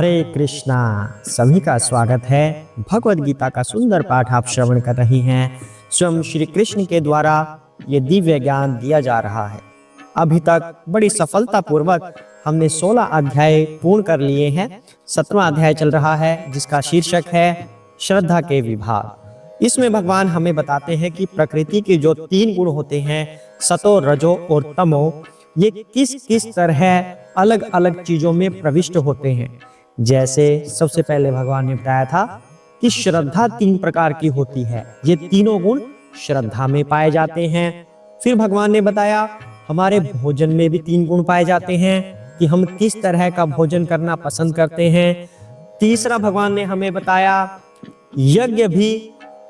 हरे कृष्णा। सभी का स्वागत है। भगवद गीता का सुंदर पाठ आप श्रवण कर रही हैं। स्वयं श्री कृष्ण के द्वारा ये दिव्य ज्ञान दिया जा रहा है। अभी तक बड़ी सफलता पूर्वक हमने 16 अध्याय पूर्ण कर लिए हैं। 17वां अध्याय चल रहा है जिसका शीर्षक है श्रद्धा के विभाग। इसमें भगवान हमें बताते हैं कि प्रकृति के जो 3 गुण होते हैं, सतो, रजो और तमो, ये किस किस तरह अलग अलग चीजों में प्रविष्ट होते हैं। जैसे सबसे पहले भगवान ने बताया था कि श्रद्धा 3 प्रकार की होती है। ये तीनों गुण श्रद्धा में पाए जाते हैं। फिर भगवान ने बताया हमारे भोजन में भी 3 गुण पाए जाते हैं कि हम किस तरह का भोजन करना पसंद करते हैं। तीसरा भगवान ने हमें बताया यज्ञ भी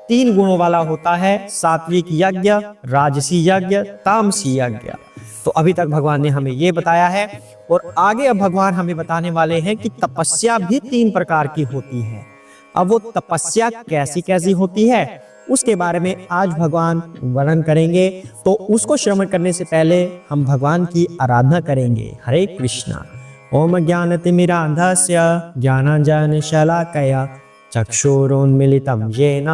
3 गुणों वाला होता है, सात्विक यज्ञ, राजसी यज्ञ, तामसी यज्ञ। तो अभी तक भगवान ने हमें ये बताया है और आगे अब भगवान हमें बताने वाले हैं कि तपस्या भी 3 प्रकार की होती है। अब वो तपस्या कैसी कैसी होती है उसके बारे में आज भगवान वर्णन करेंगे। तो उसको श्रवण करने से पहले हम भगवान की आराधना करेंगे। हरे कृष्णा। ओम ज्ञानतिमिरान्धस्य ज्ञानाञ्जनशलाकया चक्षुरुन्मीलितं येन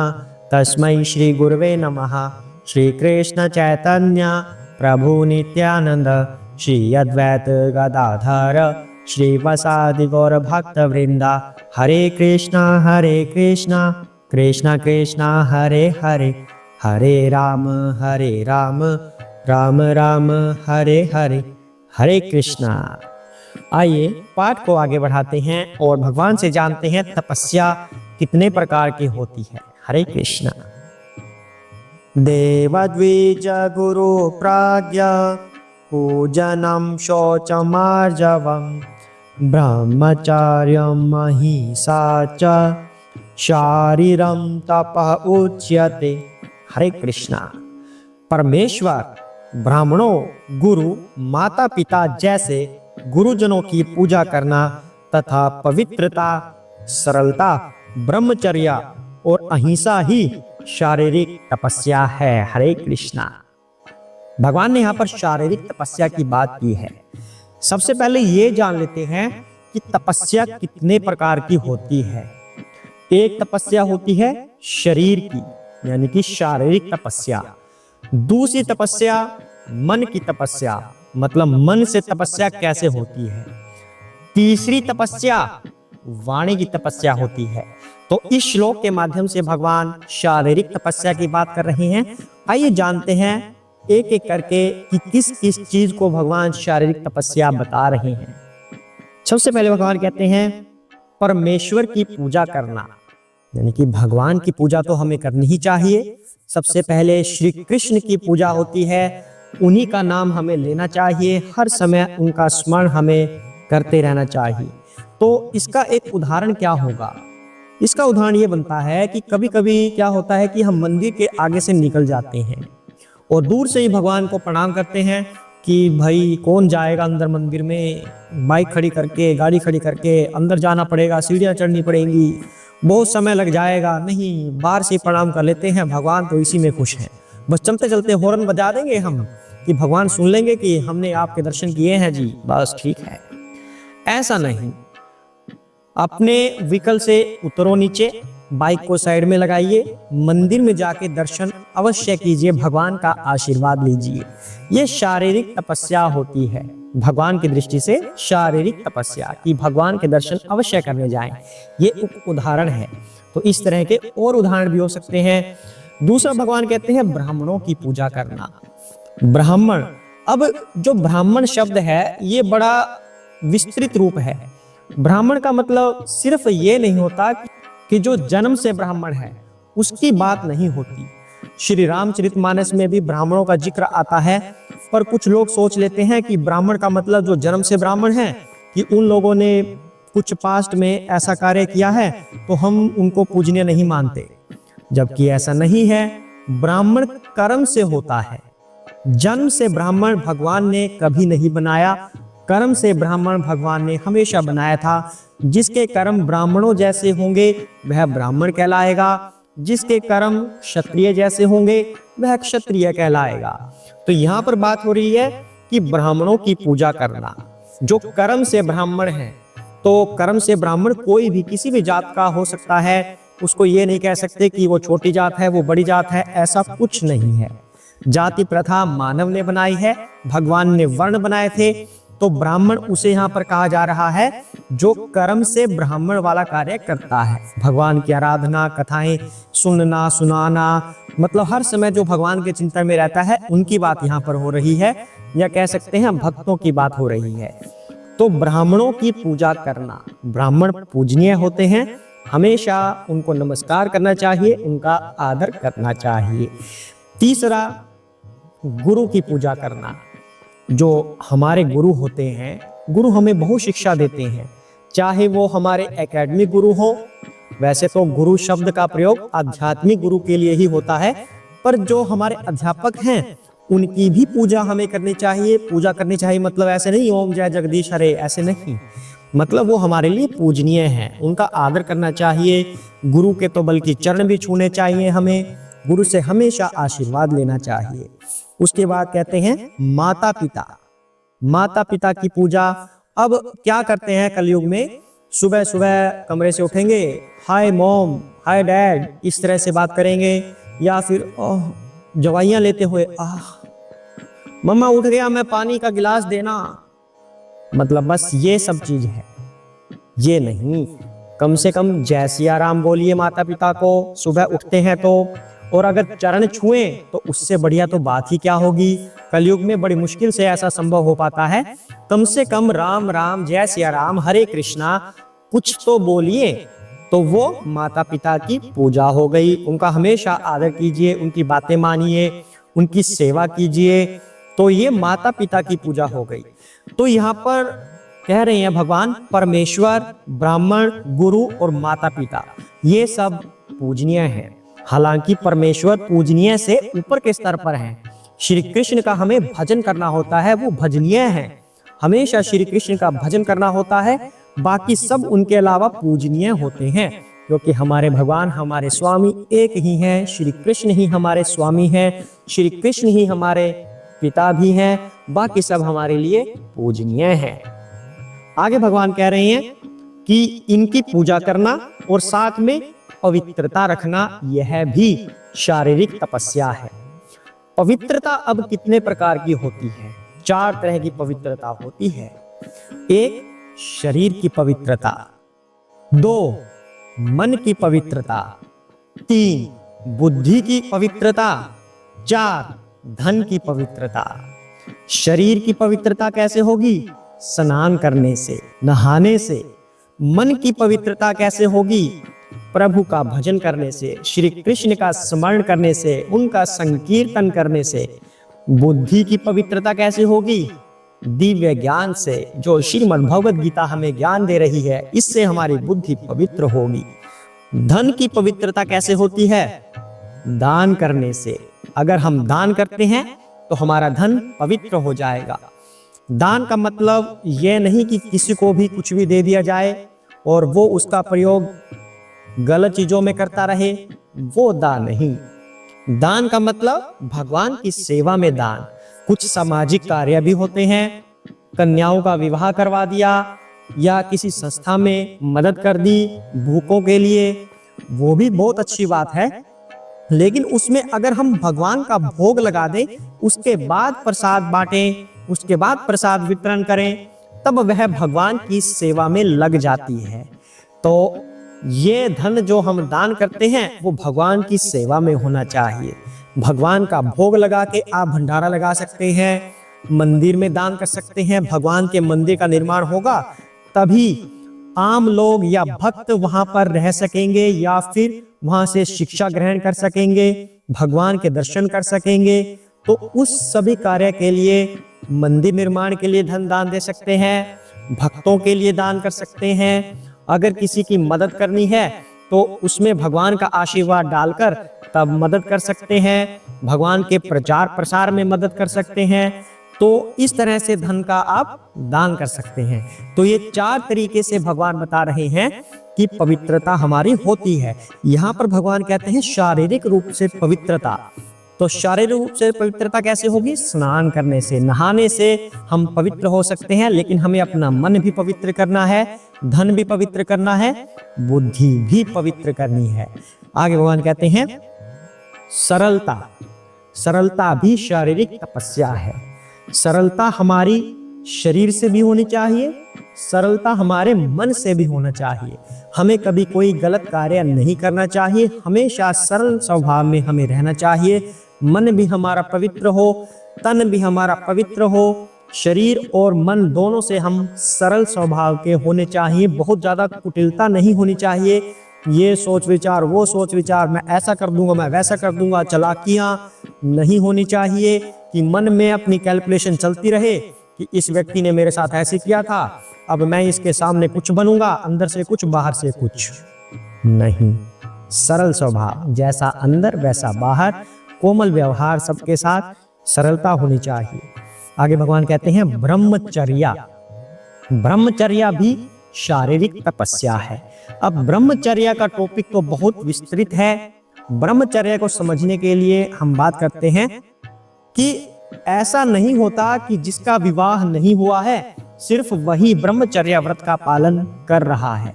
तस्मै श्री गुरवे नमः। श्री कृष्ण चैतन्य प्रभु नित्यानंद श्री अद्वैत गदाधर श्रीवासादि गौर भक्त वृंदा। हरे कृष्णा कृष्णा कृष्णा हरे हरे, हरे राम राम राम हरे हरे, हरे कृष्णा। आइए पाठ को आगे बढ़ाते हैं और भगवान से जानते हैं तपस्या कितने प्रकार की होती है। हरे कृष्णा। देवद्विज गुरु प्राज्ञा पूजनम शौचमार्जवम ब्रह्मचार्यम अहिंसा च शारीरम तपः उच्यते। हरे कृष्णा। परमेश्वर ब्राह्मणों, गुरु, माता पिता जैसे गुरुजनों की पूजा करना तथा पवित्रता, सरलता, ब्रह्मचर्य और अहिंसा ही शारीरिक तपस्या है। हरे कृष्णा। भगवान ने यहाँ पर शारीरिक तपस्या की बात की है। सबसे पहले ये जान लेते हैं कि तपस्या कितने प्रकार की होती है। एक तपस्या होती है शरीर की, यानी कि शारीरिक तपस्या। दूसरी तपस्या मन की तपस्या, मतलब मन से तपस्या कैसे होती है। तीसरी तपस्या वाणी की तपस्या होती है। तो इस श्लोक के माध्यम से भगवान शारीरिक तपस्या की बात कर रहे हैं। आइए जानते हैं एक एक करके कि किस किस चीज को भगवान शारीरिक तपस्या बता रहे हैं। सबसे पहले भगवान कहते हैं परमेश्वर की पूजा करना, यानी कि भगवान की पूजा तो हमें करनी ही चाहिए। सबसे पहले श्री कृष्ण की पूजा होती है, उन्हीं का नाम हमें लेना चाहिए, हर समय उनका स्मरण हमें करते रहना चाहिए। तो इसका एक उदाहरण क्या होगा? इसका उदाहरण ये बनता है कि कभी कभी क्या होता है कि हम मंदिर के आगे से निकल जाते हैं और दूर से ही भगवान को प्रणाम करते हैं कि भाई कौन जाएगा अंदर मंदिर में, बाइक खड़ी करके, गाड़ी खड़ी करके अंदर जाना पड़ेगा, सीढ़ियाँ चढ़नी पड़ेंगी, बहुत समय लग जाएगा। नहीं, बाहर से प्रणाम कर लेते हैं, भगवान तो इसी में खुश हैं। बस चलते चलते हॉर्न बजा देंगे हम कि भगवान सुन लेंगे कि हमने आपके दर्शन किए हैं जी, बस ठीक है। ऐसा नहीं, अपने व्हीकल से उतरो नीचे, बाइक को साइड में लगाइए, मंदिर में जाके दर्शन अवश्य कीजिए, भगवान का आशीर्वाद लीजिए। ये शारीरिक तपस्या होती है। भगवान की दृष्टि से शारीरिक तपस्या कि भगवान के दर्शन अवश्य करने जाएं, ये एक उदाहरण है। तो इस तरह के और उदाहरण भी हो सकते हैं। दूसरा भगवान कहते हैं ब्राह्मणों की पूजा करना। ब्राह्मण, अब जो ब्राह्मण शब्द है ये बड़ा विस्तृत रूप है। ब्राह्मण का मतलब सिर्फ ये नहीं होता कि जो जन्म से ब्राह्मण है उसकी बात नहीं होती। श्री रामचरितमानस में भी ब्राह्मणों का जिक्र आता है, पर कुछ लोग सोच लेते हैं कि ब्राह्मण का मतलब जो जन्म से ब्राह्मण है, कि उन लोगों ने कुछ पास्ट में ऐसा कार्य किया है तो हम उनको पूजनीय नहीं मानते, जबकि ऐसा नहीं है। ब्राह्मण कर्म से होता है। जन्म से ब्राह्मण भगवान ने कभी नहीं बनाया, कर्म से ब्राह्मण भगवान ने हमेशा बनाया था। जिसके कर्म ब्राह्मणों जैसे होंगे वह ब्राह्मण कहलाएगा, जिसके कर्म क्षत्रिय जैसे होंगे वह क्षत्रिय कहलाएगा। तो यहाँ पर बात हो रही है कि ब्राह्मणों की पूजा करना। जो कर्म से ब्राह्मण हैं तो कर्म से ब्राह्मण कोई भी किसी भी जात का हो सकता है, उसको ये नहीं कह सकते कि वो छोटी जात है, वो बड़ी जात है, ऐसा कुछ नहीं है। जाति प्रथा मानव ने बनाई है, भगवान ने वर्ण बनाए थे, तो ब्राह्मण उसे यहाँ पर कहा जा रहा है जो कर्म से ब्राह्मण वाला कार्य करता है। भगवान की आराधना, कथाएं सुनना, सुनाना, मतलब हर समय जो भगवान के चिंतन में रहता है उनकी बात यहाँ पर हो रही है, या कह सकते हैं भक्तों की बात हो रही है। तो ब्राह्मणों की पूजा करना, ब्राह्मण पूजनीय होते हैं, हमेशा उनको नमस्कार करना चाहिए, उनका आदर करना चाहिए। तीसरा, गुरु की पूजा करना। जो हमारे गुरु होते हैं, गुरु हमें बहुत शिक्षा देते हैं, चाहे वो हमारे एकेडमिक गुरु हो। वैसे तो गुरु शब्द का प्रयोग आध्यात्मिक गुरु के लिए ही होता है, पर जो हमारे अध्यापक हैं उनकी भी पूजा हमें करनी चाहिए। पूजा करनी चाहिए मतलब ऐसे नहीं ओम जय जगदीश हरे, ऐसे नहीं, मतलब वो हमारे लिए पूजनीय हैं, उनका आदर करना चाहिए। गुरु के तो बल्कि चरण भी छूने चाहिए, हमें गुरु से हमेशा आशीर्वाद लेना चाहिए। उसके बाद कहते हैं माता पिता। माता पिता की पूजा, अब क्या करते हैं कलयुग में, सुबह सुबह कमरे से उठेंगे, हाय मॉम, हाय डैड, इस तरह से बात करेंगे, या फिर दवाइयां लेते हुए मम्मा उठ गया, मैं पानी का गिलास देना, मतलब बस ये सब चीज है। ये नहीं, कम से कम जय सिया राम बोलिए माता पिता को सुबह उठते हैं तो, और अगर चरण छुएं तो उससे बढ़िया तो बात ही क्या होगी। कलयुग में बड़ी मुश्किल से ऐसा संभव हो पाता है। कम से कम राम राम, जय सिया राम, हरे कृष्णा कुछ तो बोलिए, तो वो माता पिता की पूजा हो गई। उनका हमेशा आदर कीजिए, उनकी बातें मानिए, उनकी सेवा कीजिए, तो ये माता पिता की पूजा हो गई। तो यहाँ पर कह रहे हैं भगवान, परमेश्वर, ब्राह्मण, गुरु और माता पिता ये सब पूजनीय हैं। हालांकि परमेश्वर पूजनीय से ऊपर के स्तर पर हैं। श्री कृष्ण का हमें भजन करना होता है, वो भजनीय हैं, हमेशा श्री कृष्ण का भजन करना होता है। बाकी सब उनके अलावा पूजनीय होते हैं, क्योंकि हमारे भगवान, हमारे स्वामी एक ही हैं। श्री कृष्ण ही हमारे स्वामी हैं, श्री कृष्ण ही हमारे पिता भी हैं, बाकी सब हमारे लिए पूजनीय हैं। आगे भगवान कह रहे हैं कि इनकी पूजा करना और साथ में पवित्रता रखना, यह भी शारीरिक तपस्या है। पवित्रता अब कितने प्रकार की होती है? 4 तरह की पवित्रता होती है। 1, शरीर की पवित्रता, 2, मन की पवित्रता, 3, बुद्धि की पवित्रता, 4, धन की पवित्रता। शरीर की पवित्रता कैसे होगी? स्नान करने से, नहाने से। मन की पवित्रता कैसे होगी? प्रभु का भजन करने से, श्री कृष्ण का स्मरण करने से, उनका संकीर्तन करने से। बुद्धि की पवित्रता कैसे होगी? दिव्य ज्ञान से, जो श्रीमद् भगवद गीता हमें ज्ञान दे रही है, इससे हमारी बुद्धि पवित्र होगी। धन की पवित्रता कैसे होती है? दान करने से। अगर हम दान करते हैं तो हमारा धन पवित्र हो जाएगा। दान का मतलब यह नहीं कि किसी को भी कुछ भी दे दिया जाए और वो उसका प्रयोग गलत चीजों में करता रहे, वो दान नहीं। दान का मतलब भगवान की सेवा में दान। कुछ सामाजिक कार्य भी होते हैं, कन्याओं का विवाह करवा दिया या किसी संस्था में मदद कर दी भूखों के लिए, वो भी बहुत अच्छी बात है। लेकिन उसमें अगर हम भगवान का भोग लगा दें, उसके बाद प्रसाद बांटें, उसके बाद प्रसाद वितरण करें, तब वह भगवान की सेवा में लग जाती है। तो ये धन जो हम दान करते हैं वो भगवान की सेवा में होना चाहिए। भगवान का भोग लगा के आप भंडारा लगा सकते हैं, मंदिर में दान कर सकते हैं। भगवान के मंदिर का निर्माण होगा तभी आम लोग या भक्त वहां पर रह सकेंगे, या फिर वहां से शिक्षा ग्रहण कर सकेंगे, भगवान के दर्शन कर सकेंगे। तो उस सभी कार्य के लिए, मंदिर निर्माण के लिए धन दान दे सकते हैं, भक्तों के लिए दान कर सकते हैं। अगर किसी की मदद करनी है तो उसमें भगवान का आशीर्वाद डालकर तब मदद कर सकते हैं, भगवान के प्रचार प्रसार में मदद कर सकते हैं। तो इस तरह से धन का आप दान कर सकते हैं। तो ये 4 तरीके से भगवान बता रहे हैं कि पवित्रता हमारी होती है। यहाँ पर भगवान कहते हैं शारीरिक रूप से पवित्रता। तो शारीरिक रूप से पवित्रता कैसे होगी? स्नान करने से, नहाने से हम पवित्र हो सकते हैं, लेकिन हमें अपना मन भी पवित्र करना है, धन भी पवित्र करना है, बुद्धि भी पवित्र करनी है। आगे भगवान कहते हैं सरलता, सरलता भी शारीरिक तपस्या है। सरलता हमारी शरीर से भी होनी चाहिए, सरलता हमारे मन से भी होना चाहिए। हमें कभी कोई गलत कार्य नहीं करना चाहिए, हमेशा सरल स्वभाव में हमें रहना चाहिए। मन भी हमारा पवित्र हो, तन भी हमारा पवित्र हो, शरीर और मन दोनों से हम सरल स्वभाव के होने चाहिए। बहुत ज़्यादा कुटिलता नहीं होनी चाहिए, ये सोच विचार, वो सोच विचार, मैं ऐसा कर दूंगा, मैं वैसा कर दूंगा, चालाकियाँ नहीं होनी चाहिए कि मन में अपनी कैलकुलेशन चलती रहे कि इस व्यक्ति ने मेरे साथ ऐसे किया था, अब मैं इसके सामने कुछ बनूंगा, अंदर से कुछ बाहर से कुछ नहीं। सरल स्वभाव, जैसा अंदर वैसा बाहर, कोमल व्यवहार सबके साथ, सरलता होनी चाहिए। आगे भगवान कहते हैं ब्रह्मचर्या, ब्रह्मचर्या भी शारीरिक तपस्या है। अब ब्रह्मचर्या का टॉपिक तो बहुत विस्तृत है। ब्रह्मचर्या को समझने के लिए हम बात करते हैं कि ऐसा नहीं होता कि जिसका विवाह नहीं हुआ है सिर्फ वही ब्रह्मचर्या व्रत का पालन कर रहा है।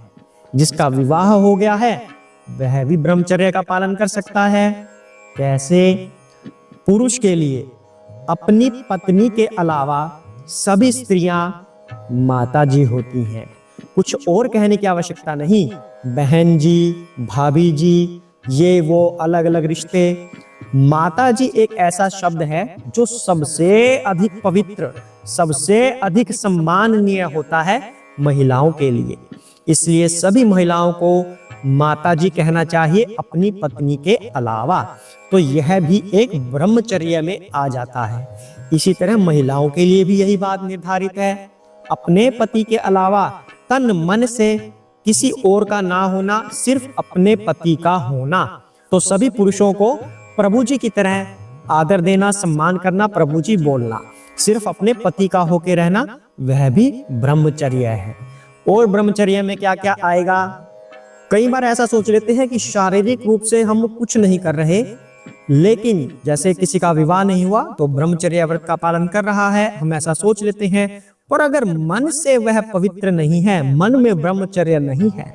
जिसका विवाह हो गया है वह भी ब्रह्मचर्या का पालन कर सकता है। कैसे? पुरुष के लिए अपनी पत्नी के अलावा सभी स्त्रियां माता जी होती हैं, कुछ और कहने की आवश्यकता नहीं। बहन जी, भाभी जी, ये वो अलग अलग रिश्ते। माता जी एक ऐसा शब्द है जो सबसे अधिक पवित्र, सबसे अधिक सम्माननीय होता है महिलाओं के लिए। इसलिए सभी महिलाओं को माता जी कहना चाहिए अपनी पत्नी के अलावा। तो यह भी एक ब्रह्मचर्या में आ जाता है। इसी तरह महिलाओं के लिए भी यही बात निर्धारित है, अपने पति के अलावा तन मन से किसी और का ना होना, सिर्फ अपने पति का होना। तो सभी पुरुषों को प्रभु जी की तरह आदर देना, सम्मान करना, प्रभु जी बोलना, सिर्फ अपने पति का होके रहना, वह भी ब्रह्मचर्या है। और ब्रह्मचर्या में क्या क्या आएगा? कई बार ऐसा सोच लेते हैं कि शारीरिक रूप से हम कुछ नहीं कर रहे, लेकिन जैसे किसी का विवाह नहीं हुआ तो ब्रह्मचर्या व्रत का पालन कर रहा है, हम ऐसा सोच लेते हैं। पर अगर मन से वह पवित्र नहीं है, मन में ब्रह्मचर्या नहीं है,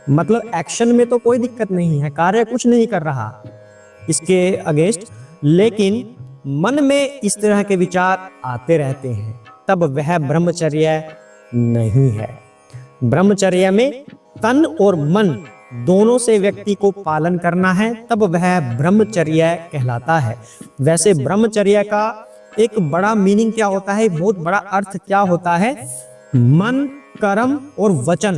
मतलब एक्शन में तो कोई दिक्कत नहीं है, कार्य कुछ नहीं कर रहा इसके अगेंस्ट, लेकिन मन में इस तरह के विचार आते रहते हैं, तब वह ब्रह्मचर्या नहीं है। ब्रह्मचर्या में तन और मन दोनों से व्यक्ति को पालन करना है, तब वह ब्रह्मचर्या कहलाता है। वैसे ब्रह्मचर्या का एक बड़ा मीनिंग क्या होता है, बहुत बड़ा अर्थ क्या होता है? मन, कर्म और वचन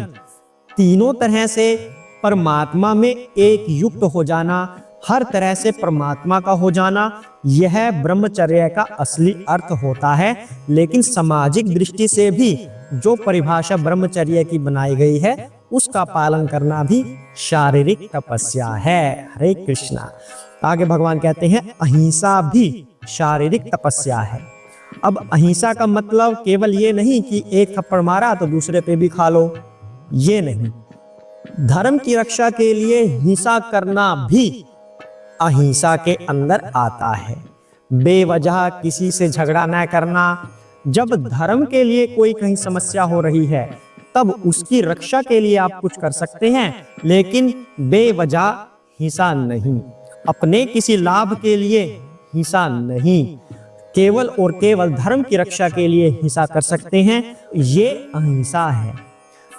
तीनों तरह से परमात्मा में एक युक्त हो जाना, हर तरह से परमात्मा का हो जाना, यह ब्रह्मचर्या का असली अर्थ होता है। लेकिन सामाजिक दृष्टि से भी जो परिभाषा ब्रह्मचर्या की बनाई गई है उसका पालन करना भी शारीरिक तपस्या है। हरे कृष्णा। आगे भगवान कहते हैं अहिंसा भी शारीरिक तपस्या है। अब अहिंसा का मतलब केवल ये नहीं कि एक थप्पड़ मारा तो दूसरे पे भी खा लो, ये नहीं। धर्म की रक्षा के लिए हिंसा करना भी अहिंसा के अंदर आता है। बेवजह किसी से झगड़ा न करना। जब धर्म के लिए कोई कहीं समस्या हो रही है तब उसकी रक्षा के लिए आप कुछ कर सकते हैं, लेकिन बेवजह हिंसा नहीं। अपने किसी लाभ के लिए हिंसा नहीं, केवल और केवल धर्म की रक्षा के लिए हिंसा कर सकते हैं, ये अहिंसा है।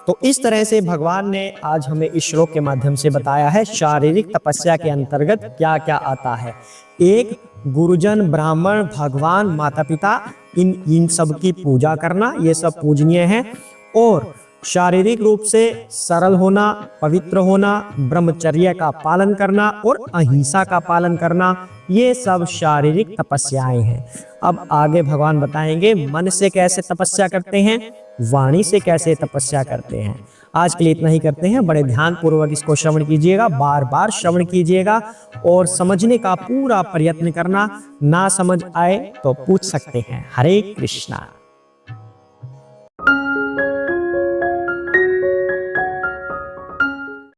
तो इस तरह से भगवान ने आज हमें इस श्लोक के माध्यम से बताया है शारीरिक तपस्या के अंतर्गत क्या क्या आता है। एक, गुरुजन, ब्राह्मण, भगवान, माता पिता, इन सब की पूजा करना, ये सब पूजनीय है। और शारीरिक रूप से सरल होना, पवित्र होना, ब्रह्मचर्य का पालन करना और अहिंसा का पालन करना, ये सब शारीरिक तपस्याएं हैं। अब आगे भगवान बताएंगे मन से कैसे तपस्या करते हैं, वाणी से कैसे तपस्या करते हैं। आज के लिए इतना ही करते हैं। बड़े ध्यान पूर्वक इसको श्रवण कीजिएगा, बार बार श्रवण कीजिएगा और समझने का पूरा प्रयत्न करना। ना समझ आए तो पूछ सकते हैं। हरे कृष्णा।